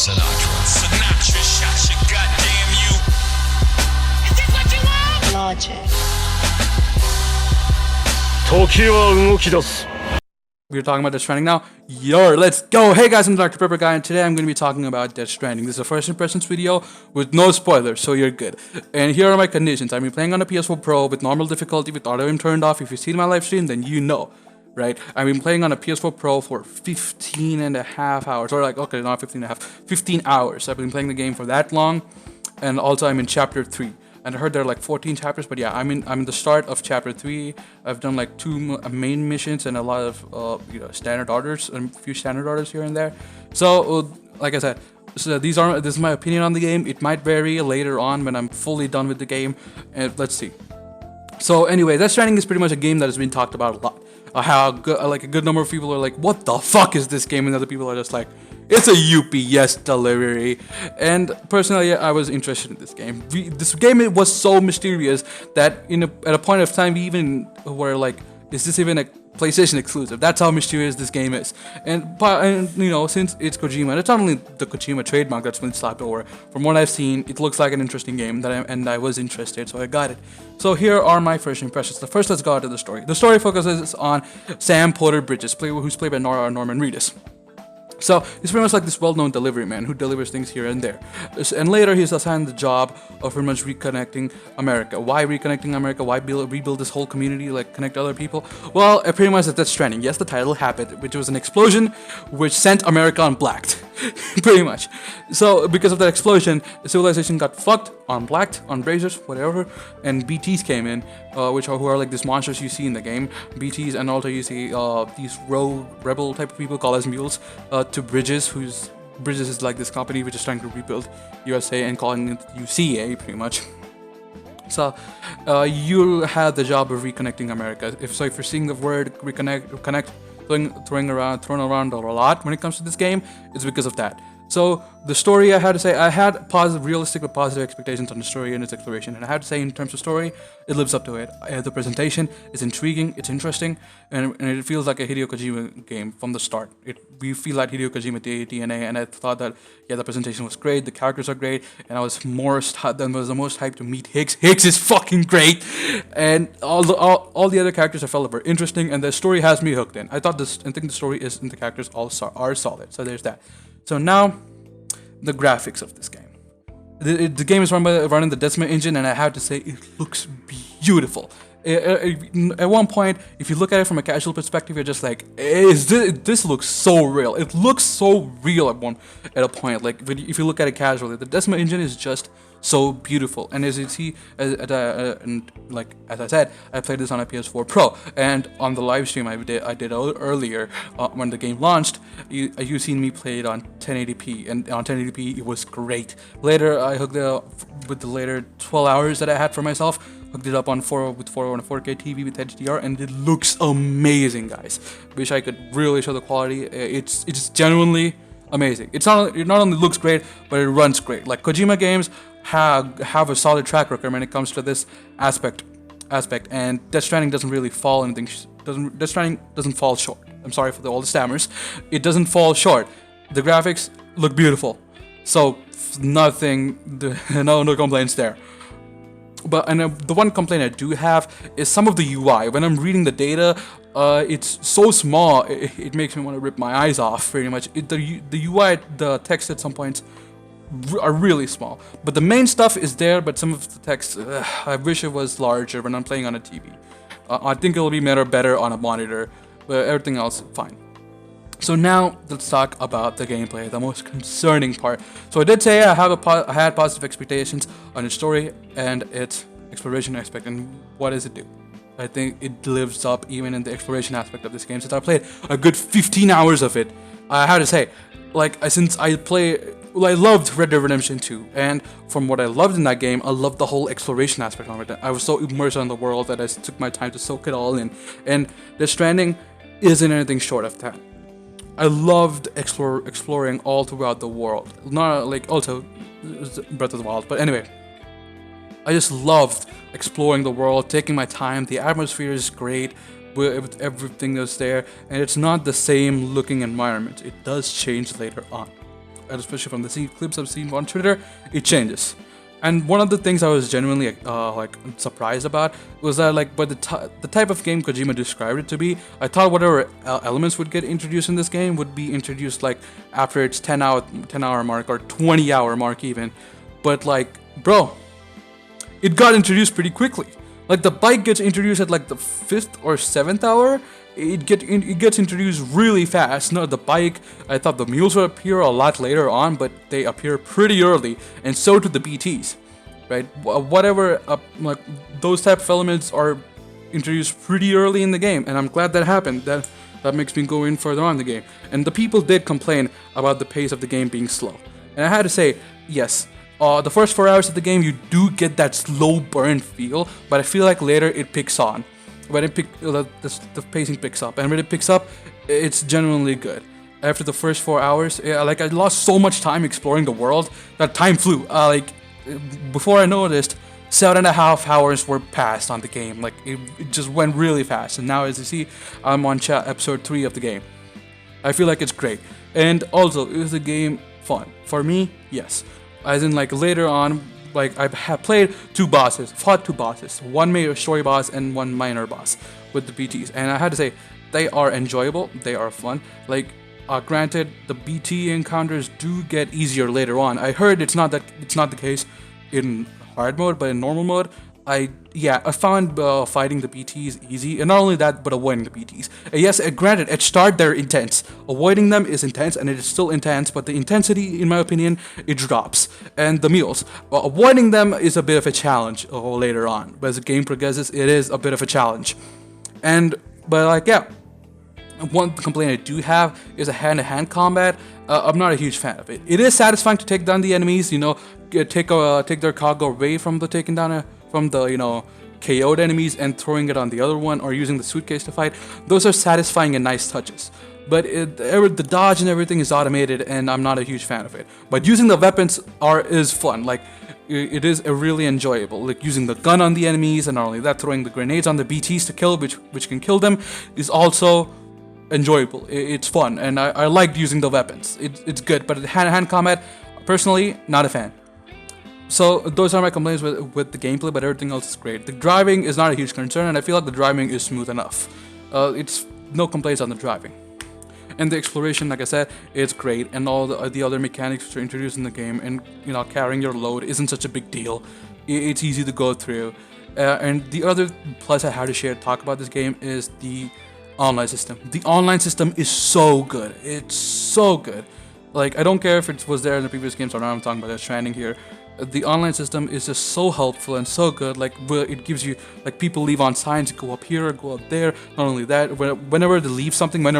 Sinatra shot you, goddamn you. Is this what you want? Logic. 時は動き出す We're talking about Death Stranding now. Yo, let's go! Hey guys, I'm Dr. Pepper Guy, and today I'm going to be talking about Death Stranding. This is a first impressions video with no spoilers, so you're good. And here are my conditions. I've been playing on a PS4 Pro with normal difficulty with auto aim turned off. If you've seen my live stream, then you know, right? I've been playing on a PS4 Pro for 15 and a half hours, or like, okay, not 15 and a half, 15 hours. I've been playing the game for that long, and also I'm in Chapter 3. And I heard there are like 14 chapters, but yeah, I'm in the start of chapter 3. I've done like 2 main missions and a lot of standard orders and a few standard orders here and there. So like I said, this is my opinion on the game. It might vary later on when I'm fully done with the game, and let's see. So anyway, Death Stranding is pretty much a game that has been talked about a lot. How like a good number of people are like, what the fuck is this game? And other people are just like, it's a UPS delivery. And personally, I was interested in this game. This game, it was so mysterious that at a point of time, we even were like, is this even a PlayStation exclusive? That's how mysterious this game is. And you know, since it's Kojima, it's not only the Kojima trademark that's been slapped over. From what I've seen, it looks like an interesting game and I was interested, so I got it. So here are my first impressions. First, let's go into the story. The story focuses on Sam Porter Bridges, who's played by Norman Reedus. So he's pretty much like this well-known delivery man who delivers things here and there. And later he's assigned the job of pretty much reconnecting America. Why reconnecting America? Why rebuild this whole community, like connect other people? Well, pretty much at Death Stranding. Yes, the title happened, which was an explosion which sent America on blacked. Pretty much. So because of that explosion, the civilization got fucked, on blacked, on braziers, whatever, and BTs came in, who are like these monsters you see in the game. BTs, and also you see these rebel type of people called as mules, to Bridges, Bridges is like this company which is trying to rebuild USA and calling it UCA pretty much. So you have the job of reconnecting America. If you're seeing the word reconnect thrown around a lot when it comes to this game, it's because of that. So the story, I had to say, I had realistic but positive expectations on the story and its exploration, and I have to say, in terms of story, it lives up to it. The presentation is intriguing, it's interesting, and it feels like a Hideo Kojima game from the start. We feel like Hideo Kojima DNA, and I thought that, yeah, the presentation was great, the characters are great, and I was the most hyped to meet Higgs. Higgs is fucking great, and all the other characters I felt were interesting, and the story has me hooked in. I think the story and the characters are solid. So there's that. So now, the graphics of this game. The game is running the Decima engine, and I have to say, it looks beautiful. At one point, if you look at it from a casual perspective, you're just like, this looks so real. It looks so real at a point. Like if you look at it casually, the Decima engine is just so beautiful. And as you see, like as I said, I played this on a PS4 Pro, and on the live stream I did earlier when the game launched, you seen me play it on 1080p, and on 1080p it was great. Later I hooked it up with the later 12 hours that I had for myself. Hooked it up on 4K TV with HDR, and it looks amazing, guys. Wish I could really show the quality. It's genuinely amazing. It not only looks great, but it runs great. Like Kojima games have a solid track record when it comes to this aspect, and Death Stranding doesn't really fall anything. Death Stranding doesn't fall short. I'm sorry for all the stammers. It doesn't fall short. The graphics look beautiful, so no complaints there. But the one complaint I do have is some of the UI. When I'm reading the data, it's so small, it makes me want to rip my eyes off, pretty much. The UI, the text at some points are really small. But the main stuff is there, but some of the text, I wish it was larger when I'm playing on a TV. I think it'll be better on a monitor, but everything else, fine. So now, let's talk about the gameplay, the most concerning part. So I did say I had positive expectations on its story and its exploration aspect, and what does it do? I think it lives up even in the exploration aspect of this game. Since I played a good 15 hours of it, I have to say, I loved Red Dead Redemption 2, and from what I loved in that game, I loved the whole exploration aspect of it. I was so immersed in the world that I took my time to soak it all in, and Death Stranding isn't anything short of that. I loved exploring all throughout the world. Not like also Breath of the Wild, but anyway, I just loved exploring the world, taking my time. The atmosphere is great with everything that's there, and it's not the same looking environment. It does change later on. and especially from the clips I've seen on Twitter, it changes. And one of the things I was genuinely like surprised about was that like by the type of game Kojima described it to be, I thought whatever elements would get introduced in this game would be introduced like after its 10-hour mark or 20-hour mark even. But like, bro, it got introduced pretty quickly. Like the bike gets introduced at like the 5th or 7th hour. It gets introduced really fast. No, the bike, I thought the mules would appear a lot later on, but they appear pretty early, and so do the BTs, right? Whatever, like those type of elements are introduced pretty early in the game, and I'm glad that happened. That makes me go in further on in the game. And the people did complain about the pace of the game being slow, and I had to say, yes. The first 4 hours of the game, you do get that slow burn feel, but I feel like later it picks on. When the pacing picks up, and when it picks up, it's genuinely good. After the first 4 hours, like I lost so much time exploring the world that time flew. Like before I noticed, 7.5 hours were passed on the game. Like it just went really fast. And now, as you see, I'm on episode 3 of the game. I feel like it's great. And also, is the game fun? For me, yes. As in, like later on. Like I have played fought two bosses, one major story boss and one minor boss with the BTs, and I had to say they are enjoyable, they are fun. Like granted, the BT encounters do get easier later on. I heard it's not the case in hard mode, but in normal mode, I found fighting the BTs easy, and not only that, but avoiding the BTs. Yes, granted, at start they're intense. Avoiding them is intense, and it is still intense, but the intensity, in my opinion, it drops. And the mules, avoiding them is a bit of a challenge later on. But as the game progresses, it is a bit of a challenge. But like, yeah. One complaint I do have is a hand-to-hand combat. I'm not a huge fan of it. It is satisfying to take down the enemies, take their cargo away from the taken down from the KO'd enemies and throwing it on the other one, or using the suitcase to fight. Those are satisfying and nice touches. But the dodge and everything is automated, and I'm not a huge fan of it. But using the weapons is fun. Like it is really enjoyable. Like using the gun on the enemies, and not only that, throwing the grenades on the BTs to kill, which can kill them, is also enjoyable. It's fun, and I liked using the weapons. It's good, but hand-to-hand combat, personally, not a fan. So those are my complaints with the gameplay, but everything else is great. The driving is not a huge concern, and I feel like the driving is smooth enough. It's no complaints on the driving. And the exploration, like I said, it's great, and all the other mechanics which are introduced in the game, and carrying your load isn't such a big deal. It's easy to go through. And the other plus I had to talk about this game is the online system. The online system is so good. It's so good. Like, I don't care if it was there in the previous games or not. I'm talking about the Stranding here. The online system is just so helpful and so good. Like, it gives you, like, people leave on signs, go up here, go up there. Not only that, whenever you leave something, like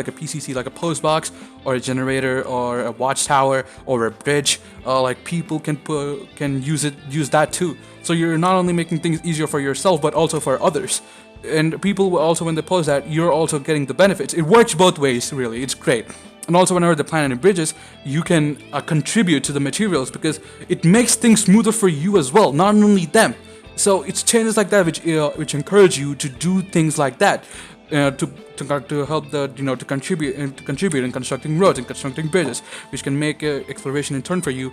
a PCC, like a post box or a generator or a watchtower or a bridge, like, people can use that too. So you're not only making things easier for yourself, but also for others. And people will also, when they post that, you're also getting the benefits. It works both ways, really. It's great. And also, whenever they're planning bridges, you can contribute to the materials, because it makes things smoother for you as well, not only them. So it's changes like that which encourage you to do things like that, to help to contribute in constructing roads and constructing bridges, which can make exploration in turn for you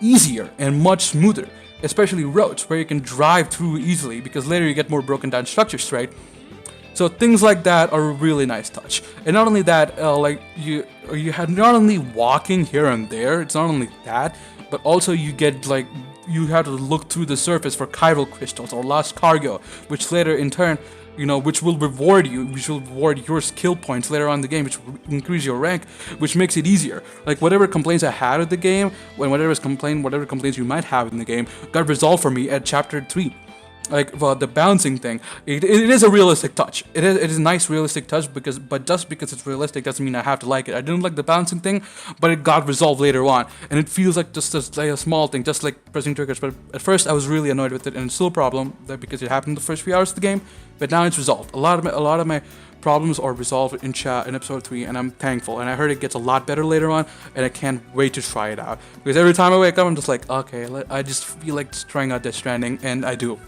easier and much smoother. Especially roads where you can drive through easily, because later you get more broken down structures, right? So things like that are a really nice touch. And not only that, like you have not only walking here and there, it's not only that, but also you get like you have to look through the surface for chiral crystals or lost cargo, which later in turn, which will reward your skill points later on in the game, which will increase your rank, which makes it easier. Like whatever complaints I had of the game, whatever complaints you might have in the game, got resolved for me at chapter 3. Like the bouncing thing, it is a realistic touch. It is a nice realistic touch, but just because it's realistic doesn't mean I have to like it. I didn't like the bouncing thing, but it got resolved later on, and it feels like just like a small thing, just like pressing triggers. But at first I was really annoyed with it, and it's still a problem because it happened the first few hours of the game. But now it's resolved. A lot of my problems are resolved in episode 3, and I'm thankful. And I heard it gets a lot better later on, and I can't wait to try it out, because every time I wake up I'm just like, okay, I just feel like trying out Death Stranding, and I do.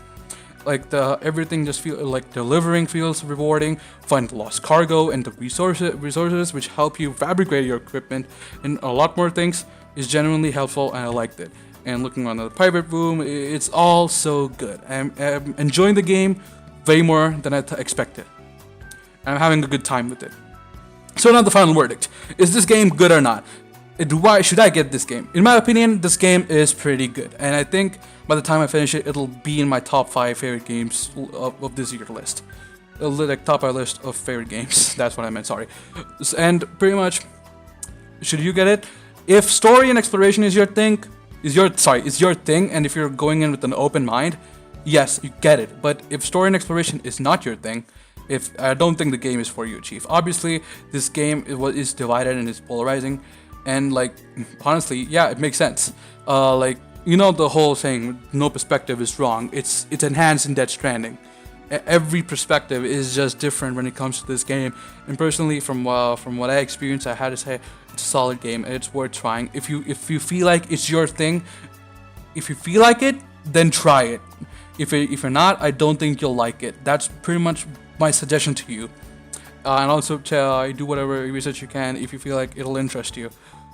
Like the everything just feel like delivering feels rewarding. Find the lost cargo and the resources which help you fabricate your equipment and a lot more things is genuinely helpful, and I liked it. And looking around the private room, it's all so good. I'm enjoying the game way more than I expected. I'm having a good time with it. So now the final verdict: is this game good or not? Why should I get this game? In my opinion, this game is pretty good, and I think by the time I finish it, it'll be in my top 5 favorite games of this year list. Like top 5 list of favorite games. That's what I meant. Sorry. And pretty much, should you get it? If story and exploration is your thing, is your thing, and if you're going in with an open mind, yes, you get it. But if story and exploration is not your thing, if I don't think the game is for you, Chief. Obviously, this game is divided and is polarizing. And like honestly, yeah, it makes sense. Like you know the whole saying, no perspective is wrong. It's enhanced in Death Stranding. Every perspective is just different when it comes to this game. And personally, from what I experienced, I had to say it's a solid game and it's worth trying. If you feel like it's your thing, if you feel like it, then try it. If you're not, I don't think you'll like it. That's pretty much my suggestion to you. And also do whatever research you can if you feel like it'll interest you.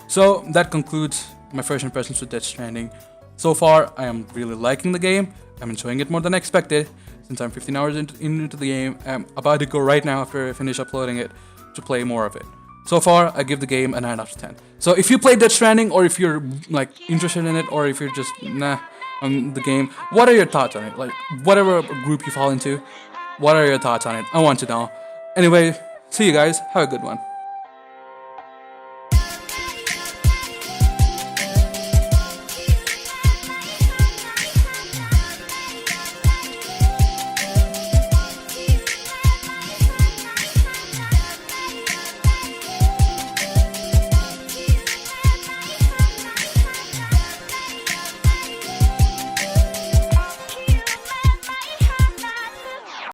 So that concludes my first impressions with Death Stranding. So far, I am really liking the game. I'm enjoying it more than I expected. Since I'm 15 hours into the game, I'm about to go right now after I finish uploading it to play more of it. So far, I give the game a 9 out of 10. So if you played Death Stranding, or if you're like interested in it, or if you're just nah on the game, what are your thoughts on it? Like whatever group you fall into, what are your thoughts on it? I want to know. Anyway, see you guys. Have a good one.